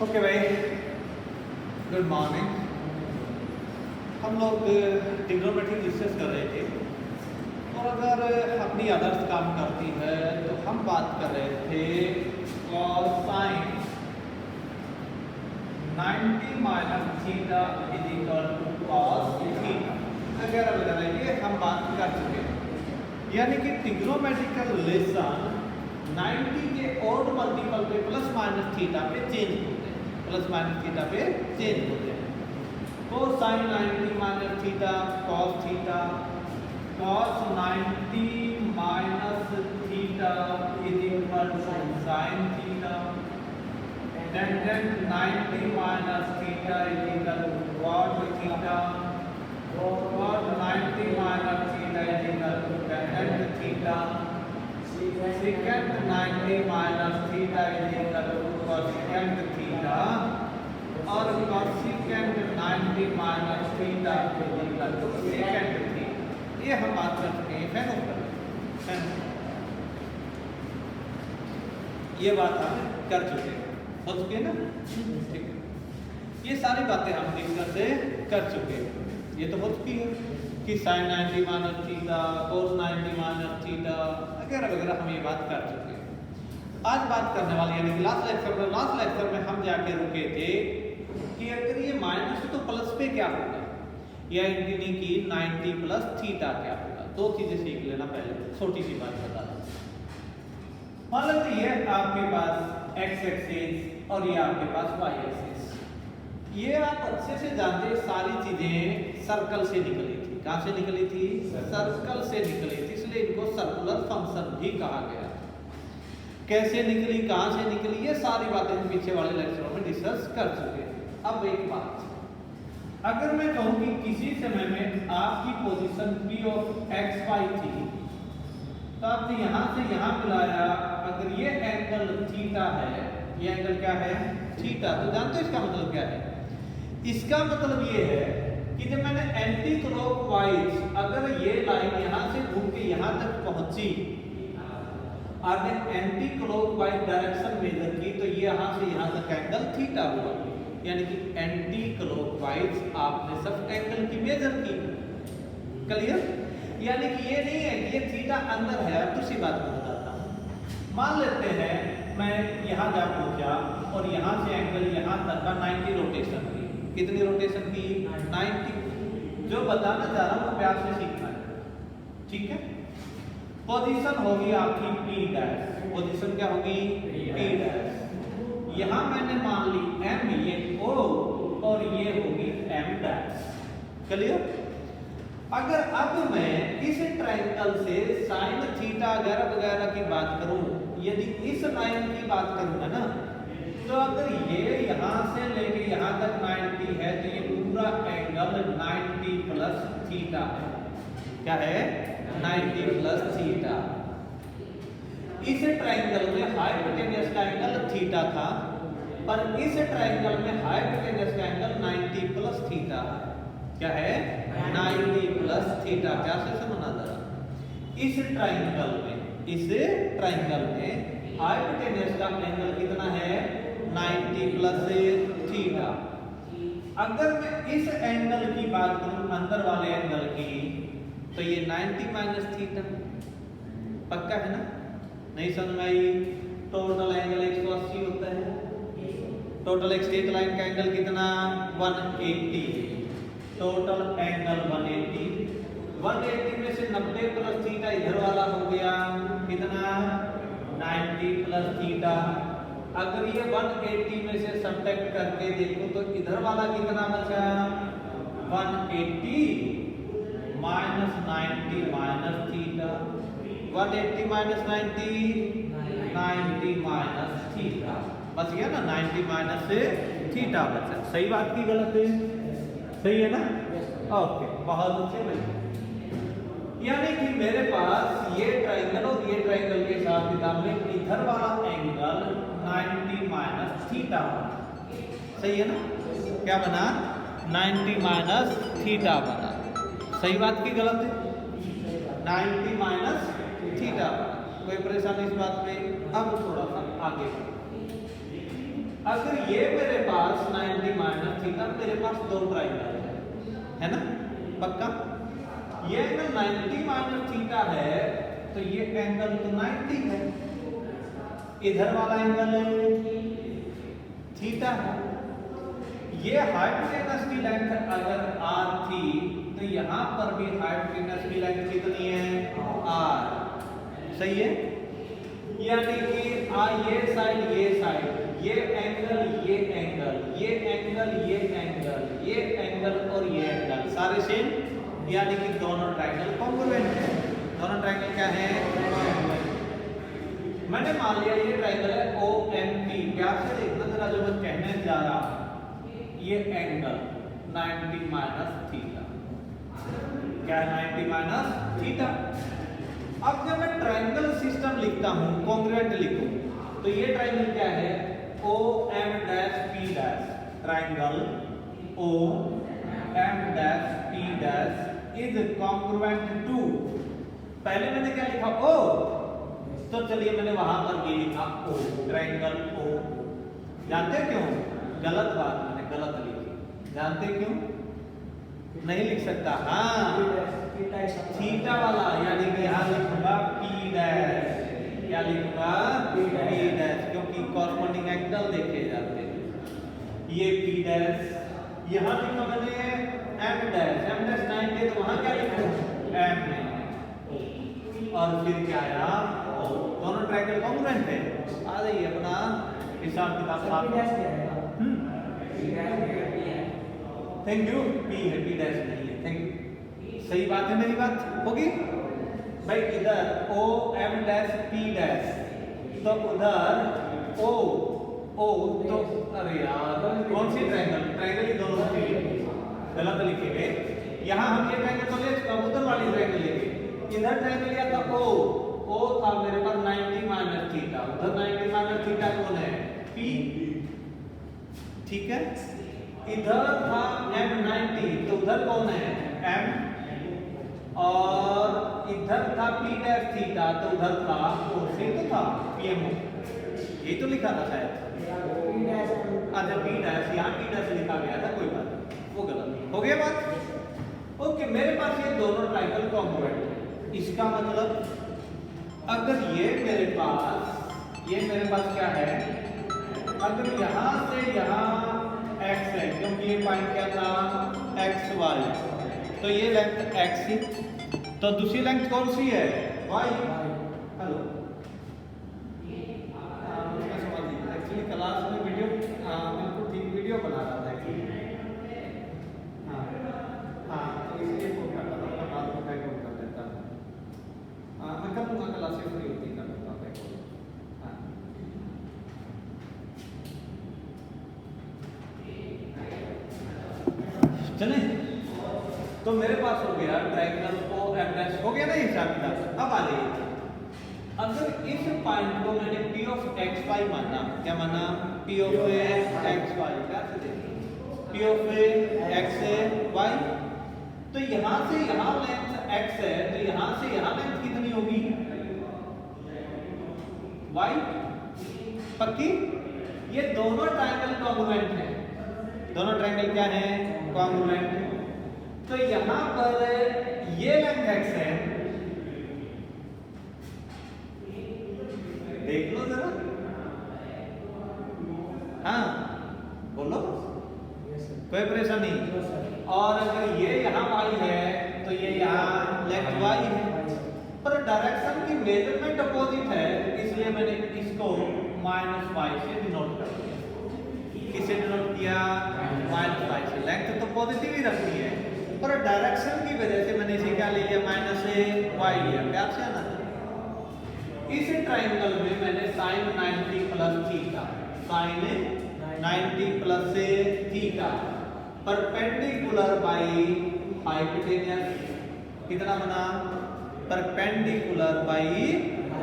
Okay भाई, good morning. हम लोग ट्रिग्नोमेट्री डिस्कस कर रहे थे और अगर अपनी आदर्श काम करती है तो हम बात कर रहे थे cosine 90 minus theta is equal to cos theta वगैरह वगैरह, ये हम बात कर चुके हैं। यानी कि ट्रिग्नोमेट्रिकल रिलेशन 90 के ओड मल्टीपल पे प्लस माइनस थीटा पे चेंज होते हैं, प्लस माइनस थीटा पे चेंज होते हैं। Cosine 90 minus theta cos theta, cos 90 minus theta is equal to sine theta, tangent 90 minus theta is equal to cot theta, cot 90 minus theta is equal to tangent theta, second 90 minus theta is equal to cosecant theta और cosecant 90 minus theta is equal to second theta. ये हम बात कर चुके हैं fan, ये बात हम कर चुके हैं, हो चुके हैं ना, ठीक है। ये सारी बातें हम डिस्कस कर चुके हैं, ये तो हो चुकी है कि साइन 90 माइनस थीटा, कोस 90 माइनस थीटा वगैरह वगैरह हम ये बात कर चुके हैं। आज बात करने वाले यानी कि लास्ट लेक्चर में हम जाके रुके थे कि अगर ये माइनस तो प्लस पे क्या होगा, या यानी कि 90 प्लस थीटा क्या होगा। दो चीजें सीख लेना पहले, छोटी सी बात बता दूं। मान लो ये आपके पास एक्स एक्सिस और ये आपके पास वाई एक्सिस, ये आप अच्छे से जानते, सारी चीजें सर्कल से निकली थी। कहां से निकली थी? सर्कल से निकली थी, इसलिए इनको सर्कुलर फंक्शन भी कहा गया। कैसे निकली, कहां से निकली, ये सारी बातें हम पीछे वाले लेक्चरों में डिस्कस कर चुके हैं। अब एक बात, अगर मैं कहूं कि किसी समय में आपकी position P of x y थी, तो आपने यहां से यहां मिलाया, अगर ये एंगल थीटा है, ये एंगल क्या है? थीटा। तो जानते हो इसका मतलब क्या है? इसका मतलब ये है कि जब मैंने एंटी क्लॉकवाइज, अगर ये लाइन यहां से घूम के यहां तक पहुंची, आपने एंटी क्लॉकवाइज डायरेक्शन मेजर की, तो ये यहां से यहां तक एंगल थीटा हुआ। यानी कि एंटी क्लॉकवाइज आपने सब एंगल की मेजर की। क्लियर? यानी कि ये नहीं है कि ये थीटा अंदर है। अब दूसरी बात मैं बताता हूं, मान लेते हैं मैं यहां जा पहुंचा और यहां से एंगल यहां तक का 90 रोटेशन की। कितनी रोटेशन की? 90। जो बताना चाह रहा हूं प्यार से सीखना है, ठीक है। पोजीशन होगी आपकी P डैश, पोजीशन क्या होगी? P dash. यहां मैंने मान ली M, ये O और ये होगी M डैश। क्लियर? अगर अब मैं इस ट्रायंगल से साइन थीटा वगैरह वगैरह की बात करूं, यदि इस लाइन की बात करूंगा ना, तो अगर ये यहां से लेके यहां तक 90 है, तो ये पूरा एंगल 90 प्लस थीटा है। क्या है? 90 प्लस थीटा। इस ट्रायंगल में हाइपोटेन्यूस का एंगल थीटा था, पर इस ट्रायंगल में हाइपोटेन्यूस का एंगल 90 प्लस थीटा है। क्या है? 90 प्लस थीटा। क्या से समझना जरा, इस ट्रायंगल में हाइपोटेन्यूस का एंगल कितना है? 90 प्लस थीटा। अगर मैं इस एंगल की बात करूं, अंदर वाले एंगल की, तो ये 90 माइनस थीटा। पक्का है ना? नहीं समझ में आई? टोटल एंगल 180 होता है। टोटल एक स्ट्रेट लाइन का एंगल कितना? 180। टोटल एंगल 180 में से 90 प्लस थीटा इधर वाला हो गया, कितना? 90 प्लस थीटा। अगर ये 180 में से सब्ट्रैक्ट करके देखो तो इधर वाला कितना बचा? 180 minus 90 minus theta. 180 minus 90 minus theta बच गया ना, 90 माइनस से थीटा बचा। सही बात की गलत है? सही है ना? ओके, बहुत अच्छे भाई। यानी कि मेरे पास ये ट्रायंगल और ये ट्रायंगल के साथ किताब में इधर वाला एंगल 90 माइनस थीटा बना। सही है ना? क्या बना? 90 माइनस थीटा बना। सही बात की गलत है? 90 माइनस थीटा बना। कोई परेशानी इस बात में? अब थोड़ा सा आगे अगर ये मेरे पास 90 माइनस थीटा, मेरे पास दो ट्राइंगल है ना, पक्का। ये एंगल 90 माइनस थीटा है तो ये एंगल तो 90 है, इधर वाला एंगल थीटा है। ये हाइपोटेनस की लेंथ अगर r थी तो यहां पर भी हाइपोटेनस की लेंथ कितनी है, r। सही है, यानी कि ये साइड ये एंगल ये एंगल ये एंगल ये एंगल ये एंगल और ये एंगल सारे सेम, यानी कि दोनों ट्रायंगल कॉन्ग्रुएंट है। दोनों ट्रायंगल क्या है, मैंने मान लिया ये ट्रायंगल है OMP। प्यार से देखना जरा जो मैं कहने जा रहा हूं, ये एंगल 90 माइनस थीटा, क्या है 90 माइनस थीटा। अब जब मैं ट्रायंगल सिस्टम लिखता हूं, कॉन्ग्रुएंट लिखूं, तो ये ट्रायंगल क्या है, OM-P', triangle OM-P' is congruent to, पहले मैंने क्या लिखा O, तो चलिए मैंने वहां पर ये लिखा O, ट्रायंगल O। जानते क्यों, गलत बात मैंने गलत लिखी, जानते क्यों नहीं लिख सकता, हाँ थीटा वाला, यानी कि यहाँ लिखूंगा P', क्या लिखूंगा P', क्योंकि कॉरस्पॉन्डिंग एंगल देखे जाते हैं। ये P', यहाँ लिखा मैंने M' 90, तो वहां क्या लिखूं M, और फिर क्या आया O। दोनों ट्रायंगल कॉन्ग्रुएंट है। आ जाइए अपना हिसाब किताब साफ। थैंक यू, P है, P' नहीं है, थैंक यू। सही बात है, मेरी बात होगी भाई। इधर OM', P', तो उधर O, तो अरे यार कौन सी ट्रायंगल ही दोनों से गलत लिखे गए। यहाँ हम ये ट्रायंगल तो ले चुका, उधर वाली ट्रायंगल लेंगे। इधर ट्रायंगल लिया था O था मेरे पास 90 माइनस थीटा, उधर 90 माइनस थीटा कौन है, P, ठीक है। इधर था M90, तो उधर कौन है M, और इधर था P' थीटा, तो उधर था O, से तो था PMO, ये तो लिखा था शायद। अच्छा P', यहाँ P' लिखा गया था, कोई बात नहीं, वो गलत हो गया बात। ओके, मेरे पास ये दोनों ट्रायंगल कॉन्ग्रुएंट है। इसका मतलब अगर ये मेरे पास क्या है, अगर यहाँ से यहाँ x है, क्योंकि ये पॉइंट क्या था xy, तो ये लेंथ x ही, तो दूसरी लेंथ कौन सी है y। हेलो, एक्चुअली क्लास में वीडियो बिल्कुल ठीक वीडियो बना रहा था एक्चुअली, हाँ तो इसलिए फोन कर रहा था, बाद में बैक कर देता हूँ। मैं कर लूँगा, क्लासेस फ्री होती कर लूँगा बैक। हाँ चले, तो मेरे पास हो गया ट्रायंगल OM' हो गया ना हिसाब किताब। अब आ जाइए, अगर इस पॉइंट को मैंने P of xy माना, क्या माना, P of xy, क्या से देखिए P of xy, तो यहां से यहां लेंथ x है, तो यहां से यहां लेंथ कितनी होगी y, पक्की। ये दोनों ट्रायंगल कॉन्ग्रुएंट है, दोनों ट्रायंगल क्या है, कॉन्ग्रुएंट। तो यहां पर ये लेंथ x है, देख लो जरा, हाँ बोलो, कोई परेशानी नहीं। और अगर ये यहाँ y है तो ये यहाँ लेंथ y है, पर डायरेक्शन की मेजरमेंट अपोजिट है, इसलिए मैंने इसको -y से डिनोट कर दिया। किसे डिनोट किया, -y से। लेंथ तो पॉजिटिव ही रखनी है, पर डायरेक्शन की वजह से मैंने इसे क्या ले लिया, -y लिया। प्यार से आना, इस ट्रायंगल में मैंने sin 90 plus theta, sin 90 plus theta perpendicular by hypotenuse, कितना बना, परपेंडिकुलर बाय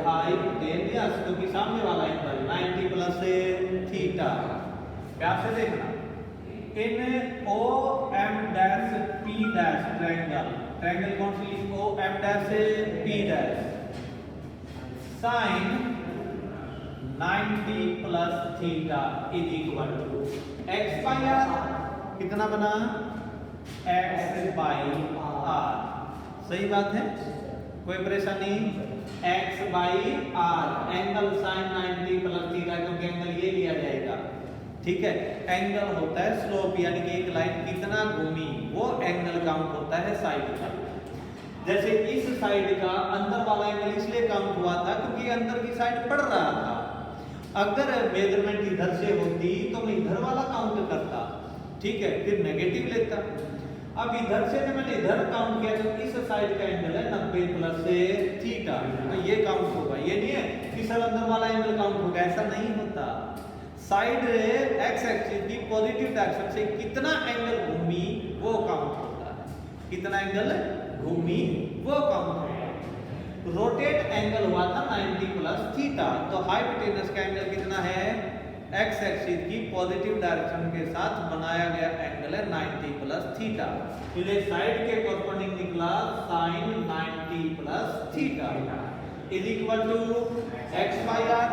हाइपोटेनस, क्योंकि सामने वाला एंगल 90 प्लस थीटा। प्यार से देखना, इन OM' P' ट्रायंगल कौन सी, OM' P' sin 90 plus theta is equal to x by r. कितना बना? X by r. सही बात है, कोई परेशानी? X by r angle sine 90 plus theta, क्योंकि एंगल ये लिया जाएगा। ठीक है, एंगल होता है स्लोप, यानी कि एक लाइन कितना घूमी वो एंगल काउंट होता है साइड का। जैसे इस साइड का अंदर वाला एंगल इसलिए काउंट हुआ था क्योंकि अंदर की साइड पड़ रहा था। अगर मेजरमेंट इधर से होती तो मैं इधर वाला काउंट करता, ठीक है, फिर नेगेटिव लेता। अब इधर से जब मैंने इधर काउंट किया तो इस साइड का एंगल है 90 प्लस से थीटा, तो ये काउंट होगा। ये नहीं है कि सर अंदर वाला एंगल काउंट होगा, ऐसा नहीं होता। साइड एक्स एक्सिस की पॉजिटिव डायरेक्शन से कितना एंगल घूमी वो काउंट होता है। कितना एंगल घूमी वो काउंट होता है। रोटेट एंगल हुआ था 90 प्लस थीटा, तो हाइपोटेनस का एंगल कितना है? एक्स एक्सिस की पॉजिटिव डायरेक्शन के साथ बनाया गया एंगल है 90 प्लस थीटा। इसलिए साइड के कॉरस्पॉन्डिंग निकला sine 90 plus theta is equal to x by are.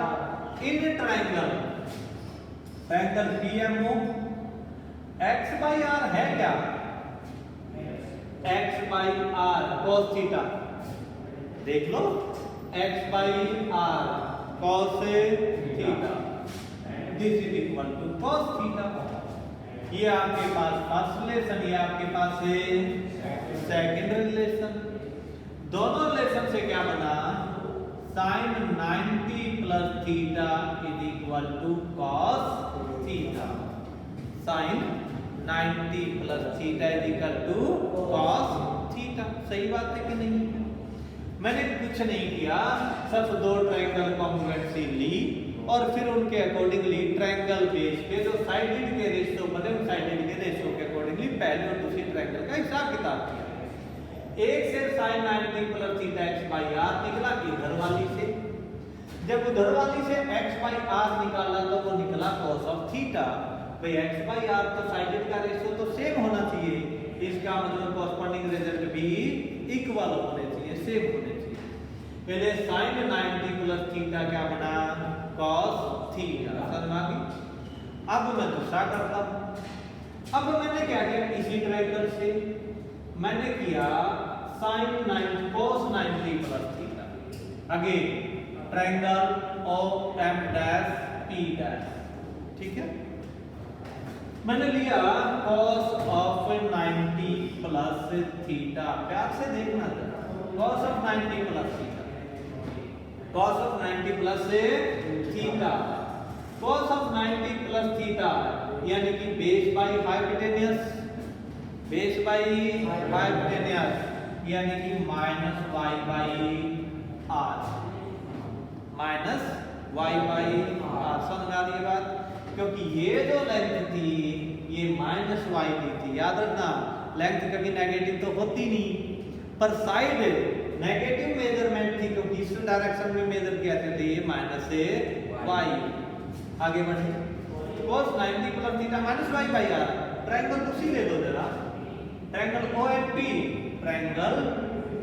इन triangle triangle PMO X by R है क्या? X by R cos theta, देख लो, X by R cos theta this is equal to cos theta. ये आपके पास first relation, ये आपके पास है सेकंड रिलेशन। दोनों रिलेशन से क्या बना? Sine 90 plus theta is equal to cos theta. Sine 90 plus theta is equal to cos theta. सही बात है कि नहीं? मैंने कुछ नहीं किया, सिर्फ दो ट्रायंगल कॉन्ग्रुएंसी ली और फिर उनके अकॉर्डिंगली ट्रायंगल बेस पे जो साइडेड के रेशियो बने उन साइडेड के रेशियो के अकॉर्डिंगली पहले और दूसरी ट्रायंगल का हिसाब किताब किया। एक से sine 90 plus theta x by r निकला इधर वाली से, जब उधर वाली से एक्स बाई आर निकाला तो वो निकला cos ऑफ थीटा। भाई एक्स बाई आर तो साइडेड का रेशियो तो सेम होना चाहिए, इसका मतलब कॉरस्पॉन्डिंग रिजल्ट भी इक्वल होने चाहिए, सेम होने चाहिए। पहले साइन 90 प्लस थीटा क्या बना? cos theta. समझ आ गई? अब मैं दूसरा करता हूं। अब मैंने क्या किया? इसी ट्रायंगल से मैंने किया sine 90 cos 90 plus theta. Again triangle O M dash P dash, ठीक है। मैंने लिया cos ऑफ 90 प्लस थीटा, प्यार से देखना जरा, cos of 90 plus theta, cos of 90 plus theta, cos of 90 plus theta यानी कि base by hypotenuse, base by hypotenuse यानी कि minus y by r, minus y by r. समझ आ रही है बात? क्योंकि ये जो लेंथ थी ये माइनस वाई दी थी, याद रखना लेंथ कभी नेगेटिव तो होती नहीं, पर साइड नेगेटिव मेजरमेंट थी क्योंकि इस डायरेक्शन में मेजर किया था, तो ये माइनस से वाई। आगे बढ़े, cos 90 plus theta minus y by r. Triangle दूसरी ले लो जरा, triangle OMP, triangle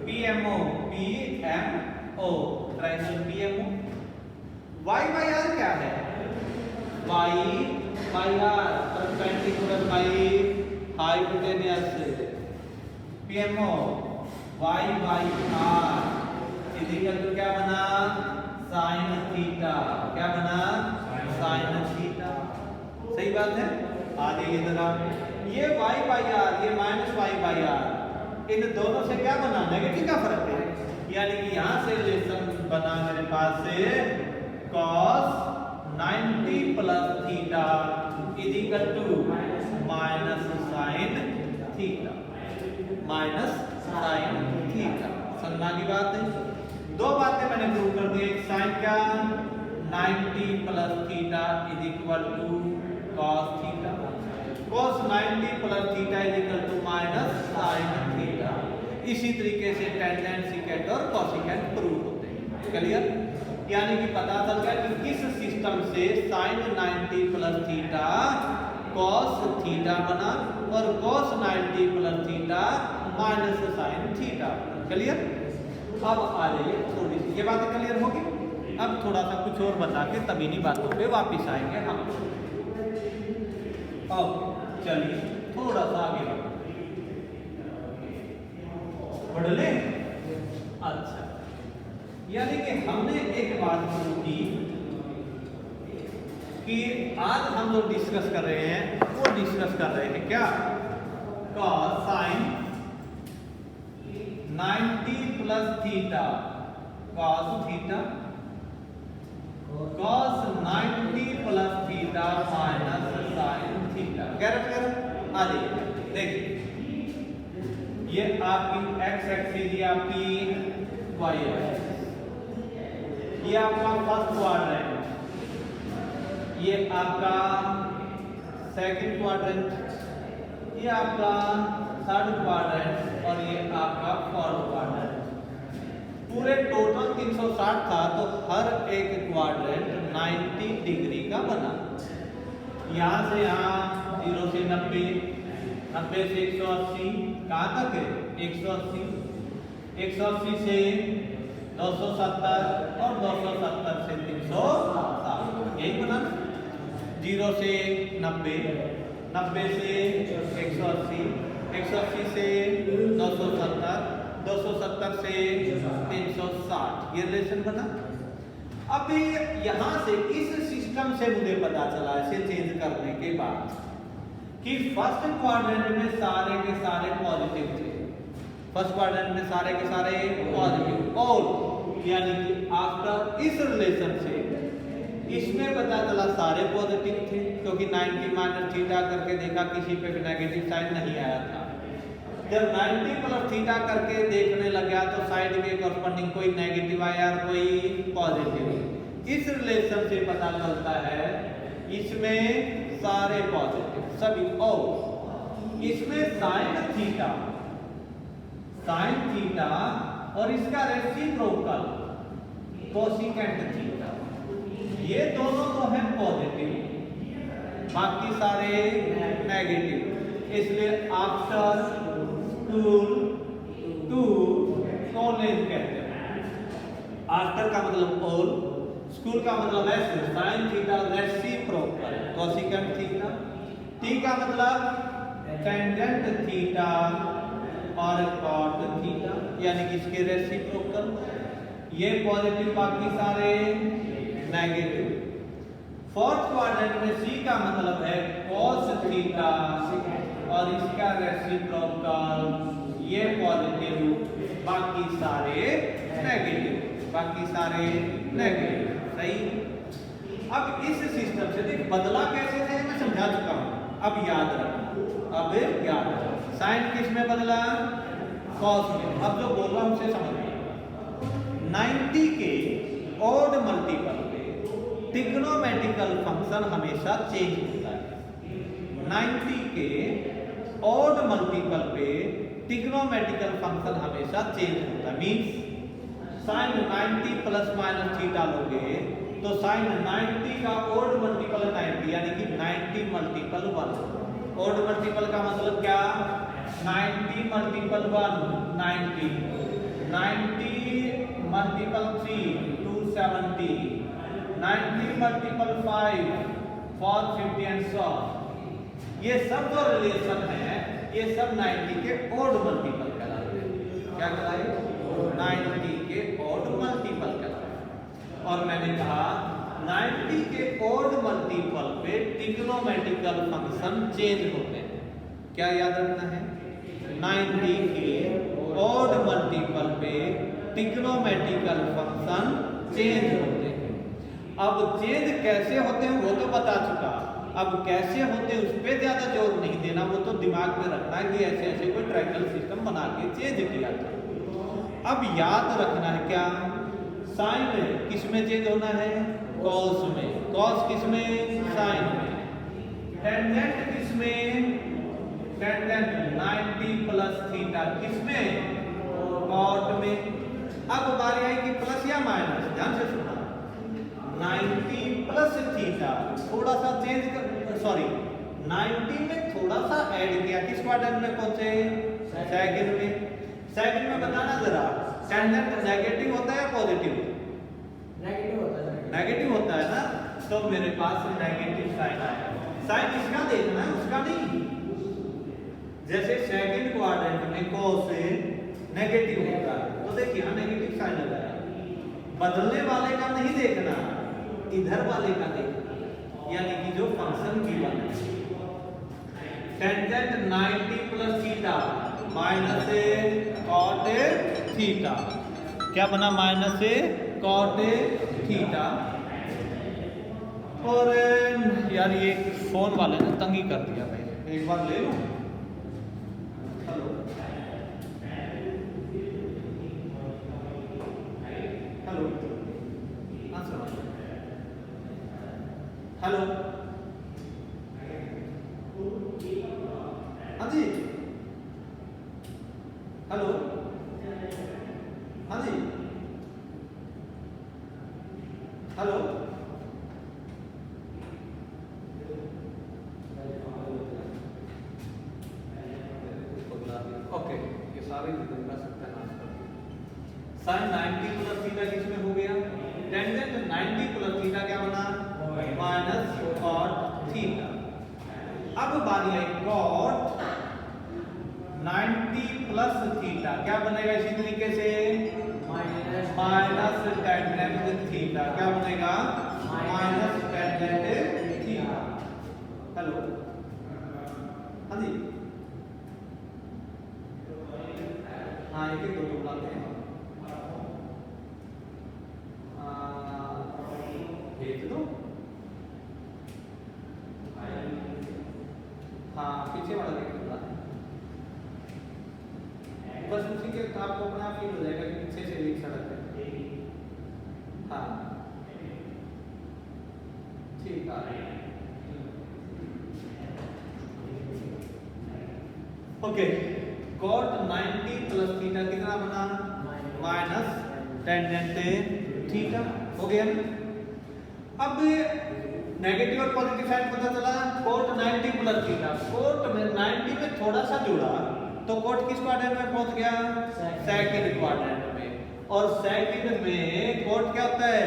PMO, PMO, triangle PMO। y by r क्या है? y by r perpendicular by hypotenuse. PMO y by r is equal to क्या बना? Sine theta. क्या बना? Sine theta. सही बात है? आ जाइए जरा, ये y बाई आर, ये माइनस वाई बाई आर, इन दोनों से क्या बना? नेगेटिव का फर्क है, यानी कि यहां से रिलेशन बना मेरे पास से cos 90 plus theta is equal to minus sine theta, minus sine theta. समझना की बात है? दो बातें मैंने प्रूव कर दी, एक साइन का 90 plus theta is equal to cos theta, cos 90 plus theta is equal to minus sine theta. इसी तरीके से टेंजेंट, सेकेंट और कोसेकेंट प्रूव होते हैं। क्लियर? यानी कि पता चल गया कि किस सिस्टम से sine 90 plus theta cos theta बना और cos 90 plus theta minus sine theta. Clear? अब आ जाइए थोड़ी सी, ये बातें क्लियर होगी? अब थोड़ा सा कुछ और बता के तब इन्हीं बातों पे वापस आएंगे हम। अब चलिए थोड़ा सा आगे बढ़ ले। अच्छा, यानी कि हमने एक बात शुरू की कि आज हम जो डिस्कस कर रहे हैं वो डिस्कस कर रहे हैं क्या, cos sin 90 plus theta cos theta cos 90 plus theta minus sin theta. आ जाइए, देखिए ये आपकी x एक्सिस, ये आपकी y एक्सिस, ये आपका फर्स्ट क्वाड्रेंट, ये आपका सेकंड क्वाड्रेंट, ये आपका थर्ड क्वाड्रेंट और ये आपका फोर्थ क्वाड्रेंट। पूरे टोटल 360 था तो हर एक क्वाड्रेंट 90 डिग्री का बना। यहाँ से यहाँ 0 से 90, 90 से 180, कहाँ तक है 180, 180 से 270 और 270 से 360, यही बना। 0 से 90, 90 से 180, 180 से 270, 270 से 360, ये रिलेशन बना। अभी यहां से इस सिस्टम से मुझे पता चला इसे चेंज करने के बाद कि फर्स्ट क्वाड्रेंट में सारे के सारे पॉजिटिव थे, फर्स्ट क्वाड्रेंट में सारे के सारे पॉजिटिव, और यानी कि आफ्टर इस रिलेशन से इसमें पता चला सारे पॉजिटिव थे, क्योंकि 90 माइनस थीटा करके देखा किसी पे भी नेगेटिव साइन नहीं आया था। जब 90 प्लस थीटा करके देखने लगा तो साइड के कॉरस्पॉन्डिंग कोई नेगेटिव आया और कोई पॉजिटिव। इस रिलेशन से पता चलता है इसमें सारे पॉजिटिव सभी, और इसमें साइन थीटा और इसका रेसिप्रोकल कोसिकेंट थीटा, ये दोनों तो है पॉजिटिव, बाकी सारे नेगेटिव। इसलिए आफ्टर टू कॉलेज कहते हैं। आफ्टर का मतलब ऑल, स्कूल का मतलब ऐसे, sine theta reciprocal cosecant theta, T का मतलब टेंजेंट थीटा और कॉट थीटा, यानी कि इसके रेसिप्रोकल, ये पॉजिटिव बाकी सारे नेगेटिव। फोर्थ क्वाड्रेंट में सी का मतलब है cos थीटा और इसका रेसिप्रोकल, ये पॉजिटिव बाकी सारे नेगेटिव, बाकी सारे नेगेटिव, सही। अब इस सिस्टम से देख बदला कैसे थे मैं समझा चुका हूं, अब याद रखना, अब याद रखना। साइन किस में बदला, cos में। अब जो बोल रहा हूं उसे समझ में, 90 के ऑड मल्टीपल पे ट्रिग्नोमेट्रिकल फंक्शन हमेशा चेंज होता है। 90 के ऑड मल्टीपल पे ट्रिग्नोमेट्रिकल फंक्शन हमेशा चेंज होता है। Means sine 90 plus minus theta लोगे तो साइन 90 का ऑड मल्टीपल 90, यानी कि 90 मल्टीपल 1। ऑड मल्टीपल का मतलब क्या, 90 multiple 1 90, 90 multiple 3 270, 90 multiple 5 450 and so. ये सब जो रिलेशन है ये सब 90 के ऑड मल्टीपल कहलाते हैं। क्या कहलाए, 90 के ऑड मल्टीपल कहलाते। और मैंने कहा 90 के ऑड मल्टीपल पे ट्रिग्नोमेट्रिकल फंक्शन चेंज होते हैं। क्या याद रखना है, 90 के ऑड मल्टीपल पे ट्रिग्नोमेट्रिकल फंक्शन चेंज होते हैं। अब चेंज कैसे होते हैं वो तो बता चुका, अब कैसे होते हैं उस पर ज्यादा जोर नहीं देना, वो तो दिमाग में रखना है कि ऐसे ऐसे कोई ट्रायंगल सिस्टम बना के चेंज किया था। अब याद रखना है क्या, साइन किस में चेंज होना है, कॉस में, कॉस किस में, साइन में। टेंजेंट किस में, टेंजेंट 90 प्लस थीटा किस में, कॉट में। अब बारी आई कि प्लस या माइनस, ध्यान से सुनना, 90 प्लस थीटा थोड़ा सा चेंज कर, सॉरी 90 में थोड़ा सा ऐड किया, किस क्वाड्रेंट में पहुंचे, सेकंड में। सेकंड में बताना जरा, टेंजेंट नेगेटिव होता है या पॉजिटिव, नेगेटिव होता है ना, तो मेरे पास नेगेटिव साइन आया। साइन इसका देखना है, उसका नहीं। जैसे सेकंड क्वाड्रेंट में cos नेगेटिव होता है, तो देखिए यहाँ नेगेटिव साइन लगाया। बदलने वाले का नहीं देखना, इधर वाले का देखना, यानी कि जो फंक्शन गिवन है। Tangent 90 plus theta minus cot theta, क्या बना? Minus cot theta. और यार ये फोन वाले ने तंगी कर दिया भाई, एक बार ले लूं। हेलो हेलो, हाँ सुनो, हेलो, हाँ जी, हेलो, हाँ जी, हेलो, ओके, ये सारे का सत्यानाश कर दिया। साइन 90 प्लस थीटा किसमें हो गया? टेंजेंट 90 प्लस थीटा क्या बना? Minus cot theta. अब बारी आई कॉट 90 प्लस थीटा, क्या बनेगा इसी तरीके से? माइनस टेंजेंट थीटा, क्या बनेगा? Minus tangent theta. हेलो, हाँ जी, हाँ एक दो बुलाते हैं, भेज दो। हाँ पीछे वाला देख लो, बस उसी के आपको अपने आप फील हो जाएगा कि पीछे से एक सड़क है। हाँ ठीक है, ओके। कॉट 90 प्लस थीटा कितना बना? माइनस टेंजेंट थीटा, हो गया। अब नेगेटिव और पॉजिटिव साइन पता चला। कोट 90 प्लस थीटा, कोट में 90 में थोड़ा सा जुड़ा, तो कोट किस क्वाड्रेंट में पहुंच गया? सेकंड क्वाड्रेंट में। और सेकंड में कोट क्या होता है?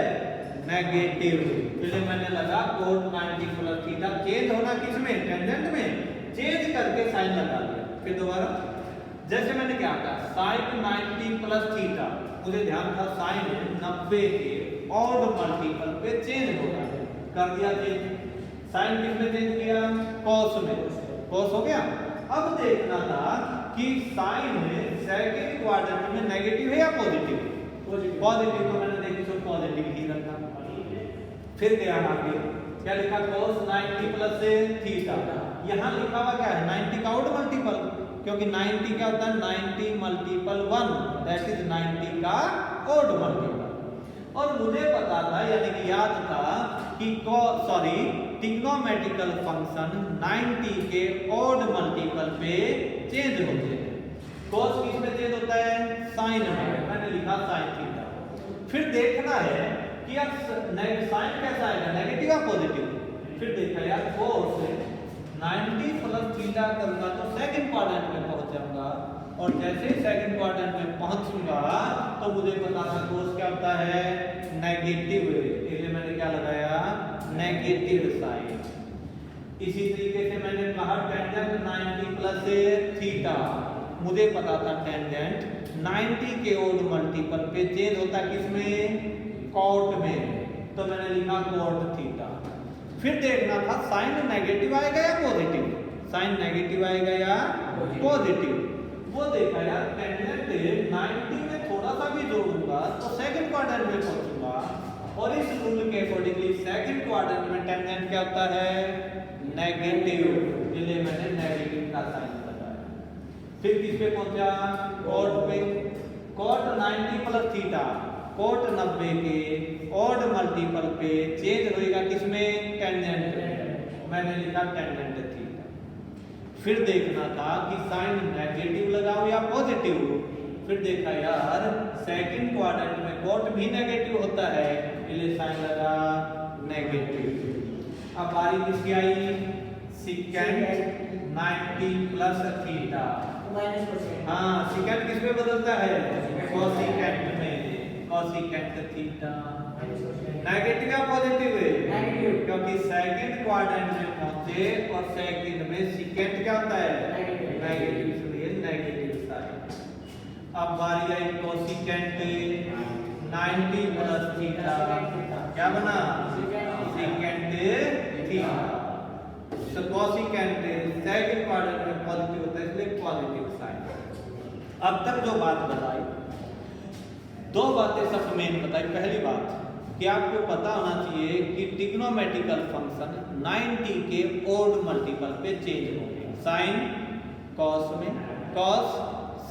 नेगेटिव। इसलिए मैंने लगा कोट 90 प्लस थीटा, चेंज होना किस में? टेंजेंट में। चेंज करके साइन लगा दिया। फिर दोबारा जैसे मैंने क्या कहा, साइन 90 प्लस थीटा, मुझे ध्यान था साइन 90 के ऑड मल्टीपल पे चेंज होगा, कर दिया चेंज। साइन किस में चेंज किया? कॉस में, कॉस हो गया। अब देखना था कि साइन सेकंड क्वाड्रेंट में नेगेटिव है या पॉजिटिव? पॉजिटिव, तो मैंने देखी तो पॉजिटिव ही रखा। फिर गया आगे, क्या लिखा? cos 90 plus theta. यहाँ लिखा हुआ क्या है? 90 का ऑड मल्टीपल, क्योंकि 90 क्या होता है? 90 मल्टीपल 1, दैट इज 90 का ऑड मल्टीपल। और मुझे पता था, यानी कि याद था कि ट्रिग्नोमेट्रिकल फंक्शन 90 के ऑड मल्टीपल पे चेंज होते हैं। cos किस में चेंज होता है? साइन में, मैंने लिखा साइन थीटा। फिर देखना है कि यार साइन कैसा आएगा, नेगेटिव या पॉजिटिव। फिर देखा यार cos 90 प्लस थीटा करूंगा तो सेकंड क्वाड्रेंट में पहुंच जाऊंगा, और जैसे ही सेकंड क्वाड्रेंट में पहुंचूंगा तो मुझे पता था cos क्या होता है? नेगेटिव, इसलिए मैंने क्या लगाया? Negative sign. इसी तरीके से मैंने कहा टेंजेंट 90 प्लस थीटा, मुझे पता था टेंजेंट 90 के ऑड मल्टीपल पे चेंज होता किसमें? कॉट में, तो मैंने लिखा कॉट थीटा। फिर देखना था साइन नेगेटिव आएगा या पॉजिटिव? साइन नेगेटिव आएगा या पॉजिटिव? वो देखा यार, टेंजेंट 90 में थोड़ा सा भी जोड़ूंगा तो सेकंड क्वाड्रेंट में पहुंचूंगा, और इस रूल के अकॉर्डिंगली सेकंड क्वाड्रेंट में टेंजेंट क्या होता है? नेगेटिव, इसलिए मैंने नेगेटिव का साइन लगाया। फिर किस पे पहुंचा? कॉट पे। कॉट 90 प्लस थीटा, कॉट 90 के ऑड मल्टीपल पे चेंज होएगा किसमें? टेंजेंट में, मैंने लिखा टेंजेंट थीटा। फिर देखना था कि साइन नेगेटिव लगाओ या पॉजिटिव। फिर देखा यार सेकंड क्वाड्रेंट में कॉट भी नेगेटिव होता है, इसलिए साइन लगा नेगेटिव। अब बारी किसकी आई? Second 90 plus theta. हाँ, सेकंड किस में बदलता है? कोसेकेंट में। Cosecant theta. नेगेटिव या पॉजिटिव है? नेगेटिव, क्योंकि सेकंड क्वाड्रेंट में पहुंचे और सेकंड में सेकंड क्या होता है? नेगेटिव, इसलिए नेगेटिव साइन। अब बारी आई कोसिकेंट 90 प्लस थीटा, क्या बना? Second theta. तो कोसिकेंट सेकंड क्वाड्रेंट में पॉजिटिव होता है, इसलिए पॉजिटिव साइन। अब तक जो बात बताई, दो बातें सबसे मेन बताई। पहली बात कि आपको पता होना चाहिए कि ट्रिग्नोमेट्रिकल फंक्शन 90 के ओड मल्टीपल पे चेंज होंगे। साइन कॉस में, कॉस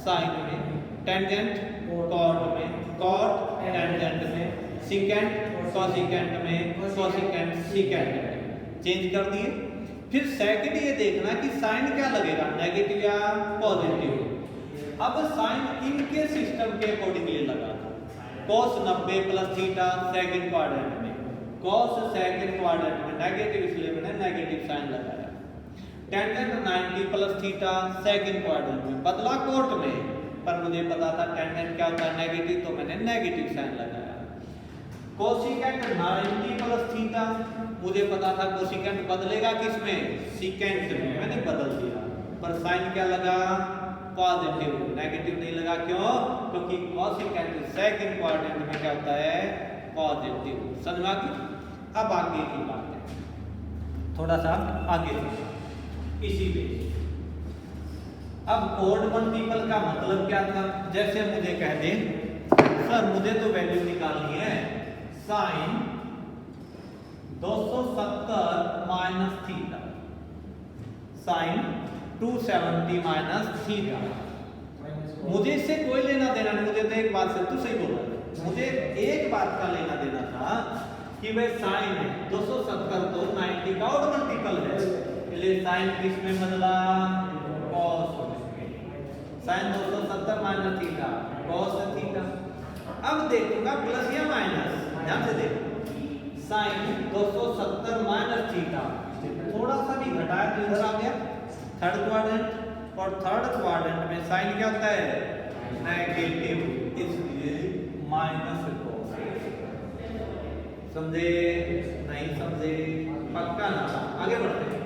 साइन में, टेंजेंट कॉट में, कॉट टेंजेंट में, सिकेंट कोसिकेंट में, कोसिकेंट सिकेंट में चेंज कर दिए। फिर सेकंड ये देखना कि साइन क्या लगेगा, नेगेटिव या पॉजिटिव। अब साइन इनके सिस्टम के अकॉर्डिंगली लगा। cos 90 plus theta second quadrant में, cos सेकंड क्वाड्रेंट में नेगेटिव, इसलिए मैंने नेगेटिव साइन लगाया। Tangent 90 plus theta second quadrant में, बदला कोट में, पर मुझे पता था टेंजेंट क्या होता है नेगेटिव, तो मैंने नेगेटिव साइन लगाया। कोसिकेंट 90 प्लस थीटा, मुझे पता था कोसिकेंट बदलेगा किसमें? सीकेंट में, मैंने बदल दिया, पर साइन क्या लगा? पॉजिटिव, नेगेटिव नहीं लगा। क्यों? क्योंकि कोसिकेंट सेकंड क्वाड्रेंट में क्या होता है? पॉजिटिव। समझ आ गई? अब आगे की बात है, थोड़ा सा आगे इसी बेस। अब ओड मल्टीपल का मतलब क्या था? जैसे मुझे कह दे सर मुझे तो वैल्यू निकालनी है sine 270 minus theta, sine 270 minus theta. मुझे इससे कोई लेना देना नहीं, मुझे तो एक बात से, तू सही बोला, मुझे एक बात का लेना देना था कि भाई साइन 270 तो 90 का ओड मल्टीपल है, इसलिए साइन किस में बदला? कॉस में। Sine 270 minus theta, cos theta. अब देखूंगा प्लस या माइनस, ध्यान से देखो, साइन 270 माइनस थीटा, थोड़ा सा भी घटाया तो इधर आ गया थर्ड क्वाड्रेंट, और थर्ड क्वाड्रेंट में साइन क्या होता है? नेगेटिव, इसलिए माइनस कॉस। समझे? नहीं समझे? पक्का ना? आगे बढ़ते हैं।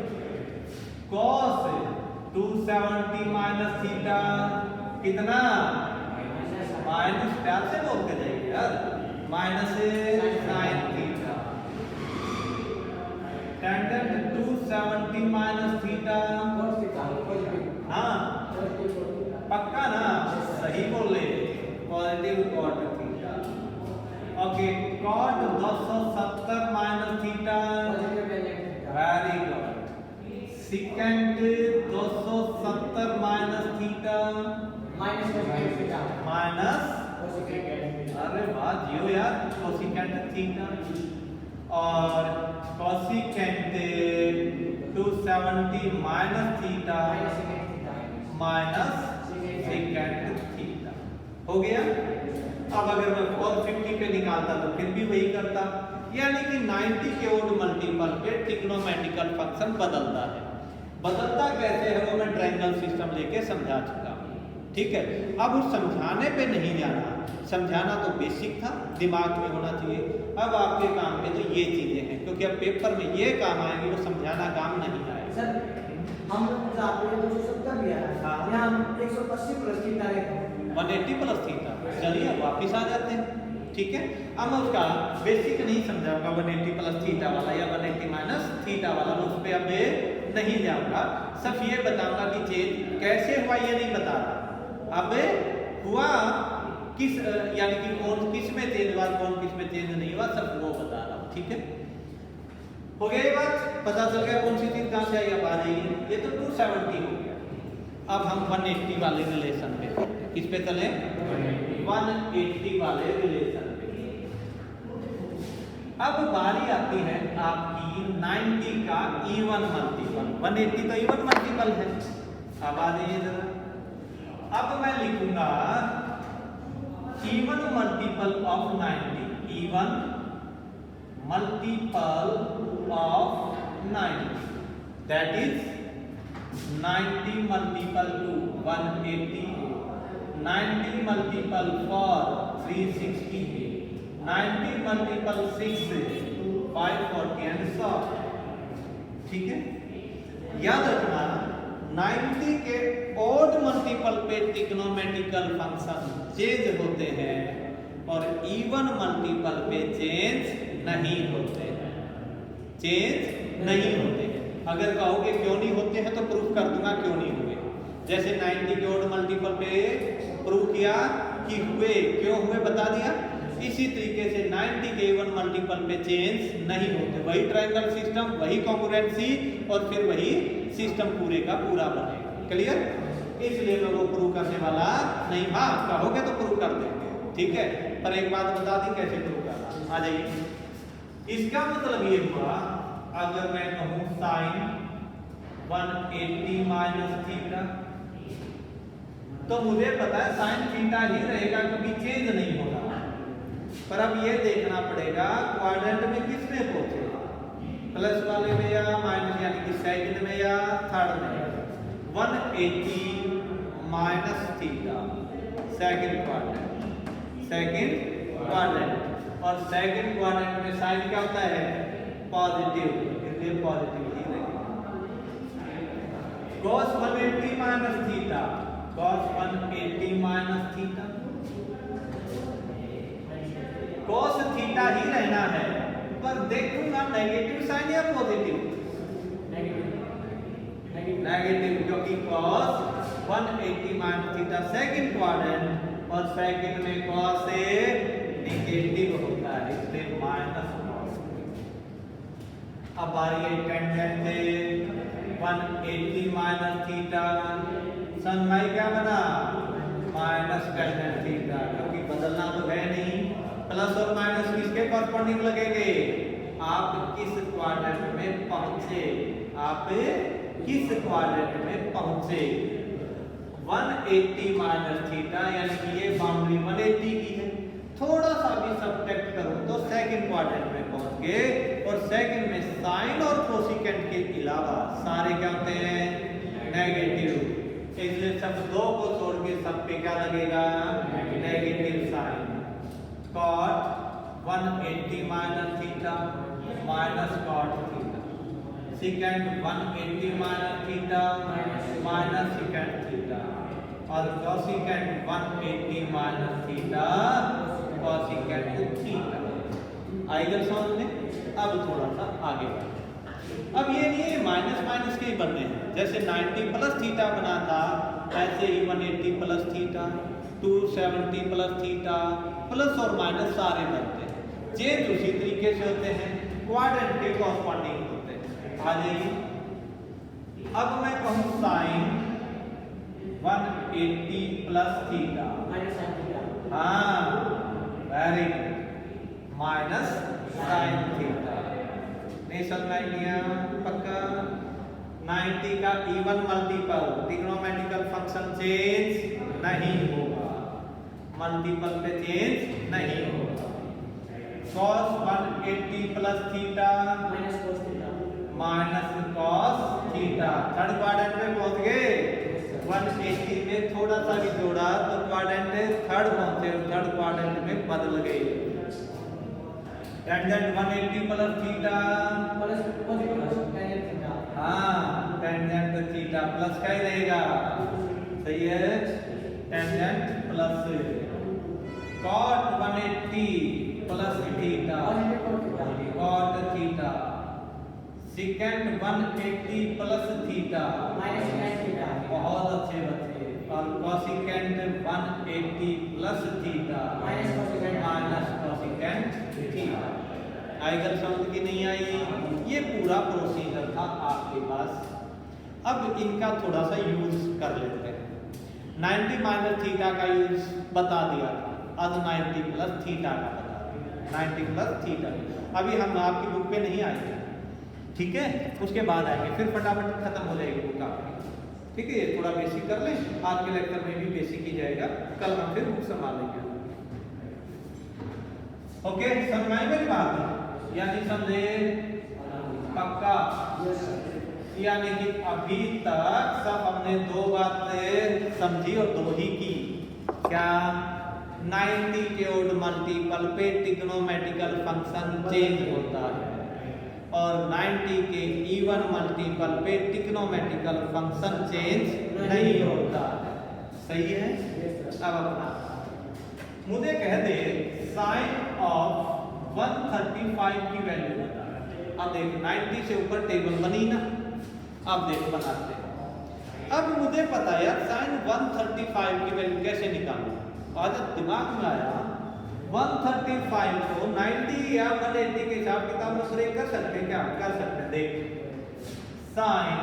कॉस 270 माइनस थीटा कितना? माइनस, प्यार से बोलते जाइए यार, minus sine theta. Tangent 270 minus theta, हाँ पक्का ना? सही बोले, positive cot theta. Okay, cot 270 minus theta, very good. Second 270 minus theta, minus, अरे वाह जियो यार, कोसिकेंट थीटा। और cosecant 270 minus theta minus second theta, हो गया। अब अगर मैं 450 पे निकालता तो फिर भी वही करता, यानी कि 90 के ओड मल्टीपल पे ट्रिग्नोमेट्रिकल फंक्शन बदलता है। बदलता कैसे है वो मैं ट्रायंगल सिस्टम लेके समझा चुका हूँ, ठीक है। अब उस समझाने पे नहीं जाना, समझाना तो बेसिक था, दिमाग में होना चाहिए। अब आपके काम में तो ये चीजें हैं, क्योंकि अब पेपर में ये काम आएंगे, वो समझाना काम नहीं आएगा। सर हम जाते हैं 270 भी आया, हाँ, यहाँ हम 180 प्लस थीटा लेते हैं, 180 प्लस थीटा। चलिए वापिस आ जाते हैं, ठीक है। अब मैं उसका बेसिक नहीं समझाऊंगा, 180 प्लस थीटा वाला या 180 माइनस थीटा वाला, उस पर अब नहीं जाऊंगा। सिर्फ ये बताऊंगा कि चेंज कैसे हुआ ये नहीं बता रहा, अब हुआ किस, यानी कि कौन किस में चेंज हुआ, कौन किस में चेंज नहीं हुआ, सब वो बता रहा हूँ, ठीक है। हो गया ये बात, पता चल गया कौन सी चीज कहां से आई। अब आ जाइए, ये तो 270 हो गया। अब हम 180 वाले रिलेशन पे, किस पे चले? 180 वाले रिलेशन पे। अब बारी आती है आपकी 90 का इवन मल्टीपल। 180 तो इवन मल्टीपल है। अब आ जाइए जरा, अब मैं लिखूंगा even multiple of 90, even multiple of 90, that is 90 multiple to 180, 90 multiple for 360 90 multiple 6 540 and 100। ठीक है, याद रखना 90 के ऑड मल्टीपल पे ट्रिग्नोमेट्रिकल फंक्शन चेंज होते हैं और इवन मल्टीपल पे चेंज नहीं होते हैं, चेंज नहीं होते हैं। अगर कहोगे क्यों नहीं होते हैं तो प्रूफ कर दूंगा क्यों नहीं हुए। जैसे 90 के ऑड मल्टीपल पे प्रूव किया कि हुए, क्यों हुए बता दिया। इसी तरीके से 90 के इवन मल्टीपल पे चेंज नहीं होते, वही ट्रायंगल सिस्टम, वही कॉन्ग्रुएंसी और फिर वही सिस्टम पूरे का पूरा बनेगा। क्लियर, इसलिए मैं वो प्रूव करने वाला नहीं। हाँ कहोगे तो प्रूव कर देंगे, ठीक है, पर एक बात बता दी कैसे प्रूव करना। आ जाइए, इसका मतलब ये हुआ अगर मैं कहूं साइन 180 माइनस थीटा, तो मुझे पता है साइन थीटा ही रहेगा, कभी चेंज नहीं होगा। पर अब ये देखना पड़ेगा क्वाड्रेंट में किसमें पहुंचे, प्लस वाले में या माइनस, यानी कि सेकंड में या थर्ड में। 180 माइनस थीटा सेकंड क्वाड्रेंट, और सेकंड क्वाड्रेंट में साइन क्या होता है, पॉजिटिव, इसलिए पॉजिटिव ही रहेगा। cos 180 minus theta, cos 180 minus theta, cos theta ही रहना है, पर देखूंगा नेगेटिव साइन या पॉजिटिव, नेगेटिव, क्योंकि cos 180 minus theta second quadrant और सेकंड में cos से नेगेटिव होता है, इसलिए माइनस cos। अब बारी है टेंजेंट 180 माइनस थीटा, सनमाई क्या बना, माइनस टेंजेंट थीटा, क्योंकि बदलना तो है नहीं। प्लस और माइनस किसके कॉरस्पॉन्डिंग लगेंगे, आप किस क्वाड्रेंट में पहुंचे, आप किस क्वाड्रेंट में पहुंचे। 180 माइनस थीटा यानी कि ये बाउंड्री 180 की है, थोड़ा सा भी सब्ट्रैक्ट करूं तो सेकंड क्वाड्रेंट में पहुंच गए, और सेकंड में साइन और कोसिकेंट के अलावा सारे क्या होते हैं, नेगेटिव, इसलिए सब दो को छोड़ के सब पे क्या लगेगा, negative sine. cot 180 minus theta minus cot theta, second 180 minus theta minus second theta, और cosecant 180 minus theta cosecant theta. आइगन समझ में। अब थोड़ा सा आगे बढ़े। अब ये नहीं माइनस माइनस के ही बनने हैं, जैसे 90 प्लस थीटा बना था, ऐसे ही 180 plus theta, 270 plus theta, plus और माइनस सारे बनते हैं, चेंज उसी तरीके से होते हैं, क्वाड्रेंट के कॉरस्पॉन्डिंग होते हैं। आ जाइए, अब मैं कहूं साइन 180 प्लस थीटा, हाँ very good, minus sine theta, नहीं समझ लिया पक्का। 90 का even multiple, trigonometrical function change नहीं होगा, मल्टीपल पे चेंज नहीं होगा। cos 180 plus theta minus cos theta, third quadrant में पहुंच गए। 180 में थोड़ा सा भी जोड़ा तो क्वाड्रेंट थर्ड पहुंचे, थर्ड क्वाड्रेंट में बदल गए। टेंजेंट 180 प्लस थीटा, हाँ टेंजेंट थीटा प्लस क्या ही रहेगा, सही है, tangent plus cot 180 plus theta, cot theta, second 180 plus theta, बहुत अच्छे बच्चे, और cosecant 180 plus theta minus cosecant theta. आइगन समझ की नहीं आई, ये पूरा प्रोसीजर था आपके पास। अब इनका थोड़ा सा यूज कर लेते हैं। 90 माइनस थीटा का यूज बता दिया था, अब 90 प्लस थीटा का बता दिया, 90 प्लस थीटा। अभी हम आपकी बुक पे नहीं आएंगे, ठीक है, उसके बाद आएंगे, फिर फटाफट खत्म हो जाएगी बुक आपकी, ठीक है। ये थोड़ा बेसिक कर लें, आज के लेक्चर में भी बेसिक ही जाएगा, कल हम फिर बुक संभालेंगे। ओके, समझ में मेरी बात, यानी समझे पक्का, यानी कि अभी तक सब हमने दो बातें समझी और दो ही की। क्या 90 के ओड मल्टीपल पे ट्रिग्नोमेट्रिकल फंक्शन चेंज होता है और 90 के इवन मल्टीपल पे ट्रिग्नोमेट्रिकल फंक्शन चेंज नहीं होता है। सही है। अब अपना मुझे कह दे साइन ऑफ 135 की वैल्यू बता। अब देख 90 से ऊपर टेबल बनी ना, अब देख बनाते हैं। अब मुझे पता है यार साइन 135 की वैल्यू कैसे निकालूं। आज दिमाग में आया 135 को 90 या 180 के हिसाब किताब में ब्रेक कर सकते हैं क्या? कर सकते हैं। देख साइन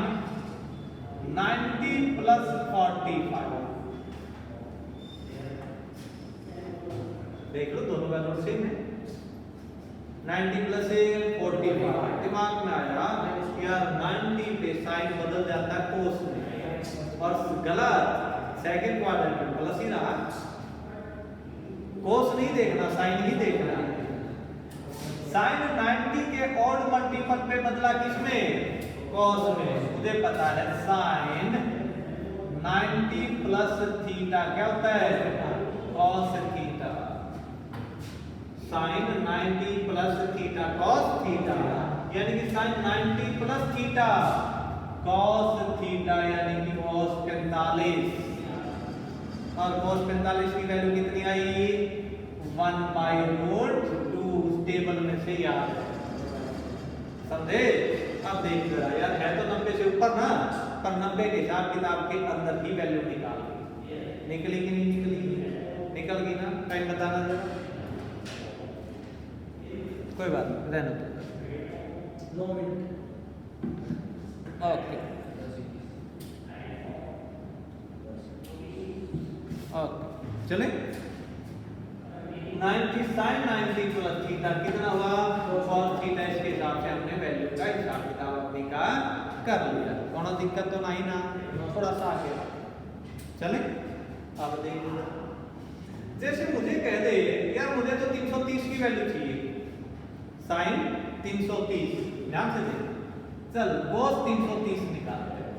90 प्लस 45, देख लो दोनों वैल्यू सेम है। 90 प्लस 45 दिमाग में आया यार 90 पे साइन बदल जाता है कोस में और गलत सेकंड क्वाड्रेंट में प्लस ही रहा। कोस नहीं देखना, साइन ही देखना है। साइन 90 के ऑड मल्टीपल पे बदला किसमें? कॉस में। मुझे पता है साइन 90 प्लस थीटा क्या होता है? Cos theta. Sine 90 plus theta cos theta, यानी कि sine 90 plus theta cos theta, यानी कि कॉस 45। और cos 45 की वैल्यू कितनी आई? 1/√2। टेबल में से याद है, समझे? अब देख जरा यार, है तो 90 से ऊपर ना, पर 90 के हिसाब किताब के अंदर ही वैल्यू निकाल। निकली कि नहीं निकली? निकल गई ना? टाइम बताना जरा। कोई बात नहीं, रहने दो। 9 मिनट। ओके ओके चले। 90 साइन 90 प्लस थीटा कितना हुआ? cos theta. इसके हिसाब से हमने वैल्यू का हिसाब किताब अपनी का कर लिया। कोनो दिक्कत तो नहीं ना? थोड़ा सा आगे चले। अब देखिए जैसे मुझे कह दे यार मुझे तो 330 की वैल्यू चाहिए, साइन 330, ध्यान से देख। चल cos 330 निकालते हैं।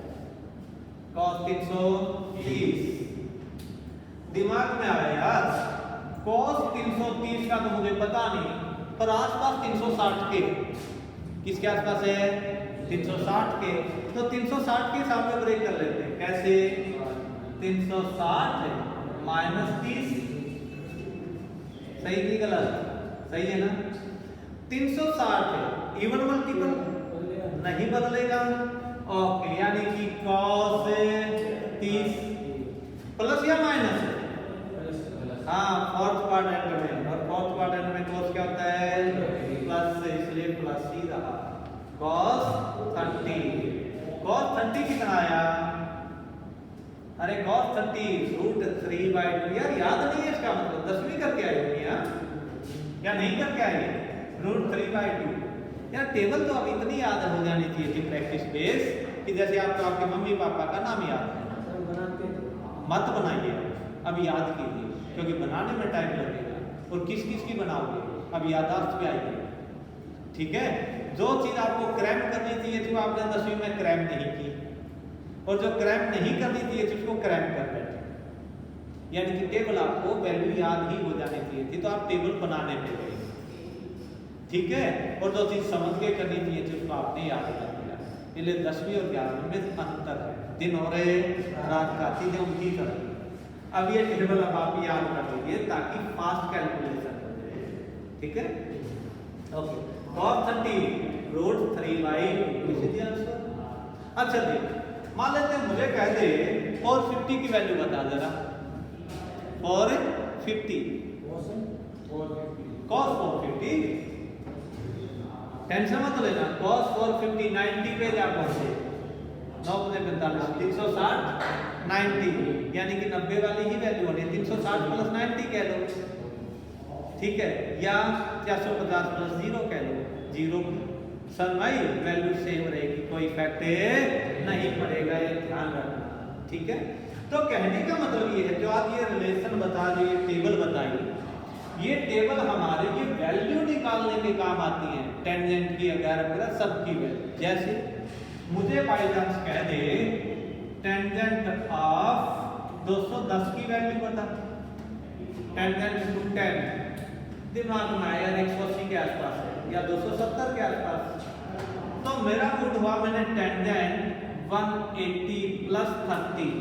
cos 330 दिमाग में आया यार, cos 330 का तो मुझे पता नहीं, पर आसपास 360 के। किसके आसपास है? 360 के। तो 360 के हिसाब से ब्रेक कर लेते हैं। कैसे? 360 माइनस 30। सही की गलत? सही है ना? 360 है, इवन मल्टीपल नहीं बदलेगा। ओके, यानी कि cos 30 प्लस या माइनस? हाँ, फोर्थ क्वाड्रेंट में, और फोर्थ क्वाड्रेंट में cos क्या होता है? प्लस, इसलिए प्लस ही रहा। cos 30। cos 30 कितना आया? अरे cos 30 √3/2। यार याद नहीं है इसका मतलब, 10वीं करके आए होंगे यार, या नहीं करके आए? √3/2। यार टेबल तो अब इतनी याद हो जानी चाहिए थी प्रैक्टिस बेस, कि जैसे आपको आपके मम्मी पापा का नाम याद है। मत बनाइए, अब याद कीजिए, क्योंकि बनाने में टाइम लगेगा। और किस किस की बनाओगे, अब यादाश्त पे आइए। ठीक है, जो चीज आपको क्रैम करनी चाहिए थी वो आपने 10वीं में क्रैम नहीं की, और जो क्रैम नहीं करनी चाहिए थी उसको क्रैम कर बैठे। यानी कि टेबल आपको वैल्यू याद ही हो जानी चाहिए थी, तो आप टेबल बनाने पे गए। ठीक है, और जो चीज समझ के करनी चाहिए थी उसको आपने याद कर दिया। इसलिए 10वीं और 11वीं में अंतर है। दिन हो रहे रात का, चीजें उनकी तरह। अब ये टेबल अब आप याद कर लीजिए ताकि फास्ट कैलकुलेशन हो जाए। ठीक है, ओके। cos 30 √3/2 answer. अच्छा देख, मान लेते हैं मुझे कह दे 450 की वैल्यू बता जरा। 450 cos 450, टेंशन मत लेना। cos 450 90 पे जा पहुंचे, 9 × 45 360 90, यानी कि 90 वाली ही वैल्यू होनी है। 360 प्लस 90 कह लो, ठीक है, या 450 प्लस 0 कह लो, 0। सन भाई वैल्यू सेम रहेगी, कोई इफेक्ट नहीं पड़ेगा, ये ध्यान रखना। ठीक है, तो कहने का मतलब ये है, जो आप ये रिलेशन बता रहे, ये टेबल बताइए, ये टेबल हमारे ये वैल्यू निकालने के काम आती है। टेंजेंट की, वगैरह सबकी वैल्यू। जैसे मुझे बाई चांस कह दे टेंजेंट ऑफ 210 की वैल्यू बता, टेंजेंट इनटू 10 दिमाग में आया 180 के आसपास है या 270 के आसपास, तो मेरा पुट हुआ मैंने टेंजेंट 180 प्लस 30,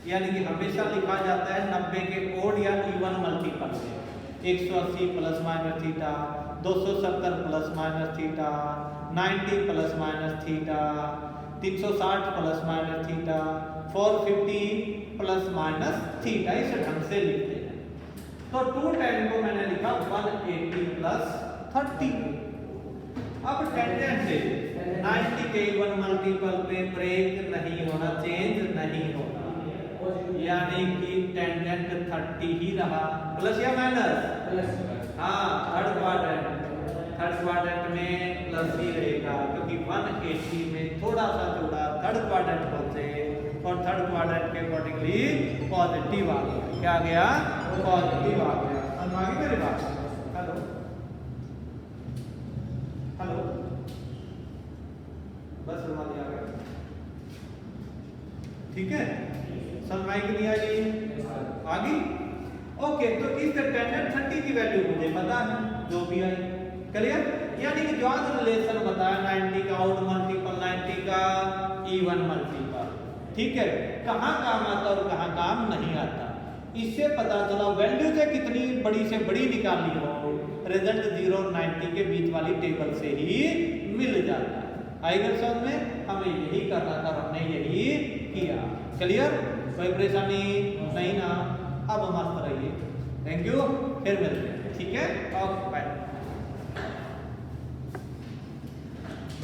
यानी कि हमेशा लिखा जाता है 90 के ओड या इवन मल्टीपल से। 180 plus minus theta, 270 plus minus theta, 90 plus minus theta, 360 plus minus theta, 450 plus minus theta, इस ढंग से लिखते हैं। तो 210 को मैंने लिखा 180 प्लस 30। अब टेंजेंट से 90 के इवन मल्टीपल पे ब्रेक नहीं होना, चेंज नहीं होना, यानी कि टेंजेंट 30 ही रहा, प्लस या माइनस? हाँ, थर्ड क्वाड्रेंट में प्लस ही रहेगा, क्योंकि 180 में थोड़ा सा जोड़ा थर्ड क्वाड्रेंट पहुंचे और थर्ड क्वाड्रेंट के अकॉर्डिंगली पॉजिटिव आ गया। क्या आ गया? पॉजिटिव आ गया। समझ आ गई मेरी बात? हेलो हेलो, बस समझ आ गया, ठीक है? समझ आई कि नहीं आई? आ गई? ओके, तो इस टेंजेंट 30 की वैल्यू मुझे पता है, जो भी आई, क्लियर? यानी कि जो आज रिलेशन बताया 90 का ऑड मल्टीपल, 90 का इवन मल्टीपल, ठीक है, कहाँ काम आता और कहाँ काम नहीं आता, इससे पता चला वैल्यू से कितनी बड़ी से बड़ी निकालनी हो, रिजल्ट 0 और 90 के बीच वाली टेबल से ही मिल जाता है। आएगा समझ में? हमें यही करना था, हमने यही किया। क्लियर? कोई परेशानी नहीं ना? अब मस्त रहिए। थैंक यू, फिर मिलते हैं, ठीक है? Okay bye.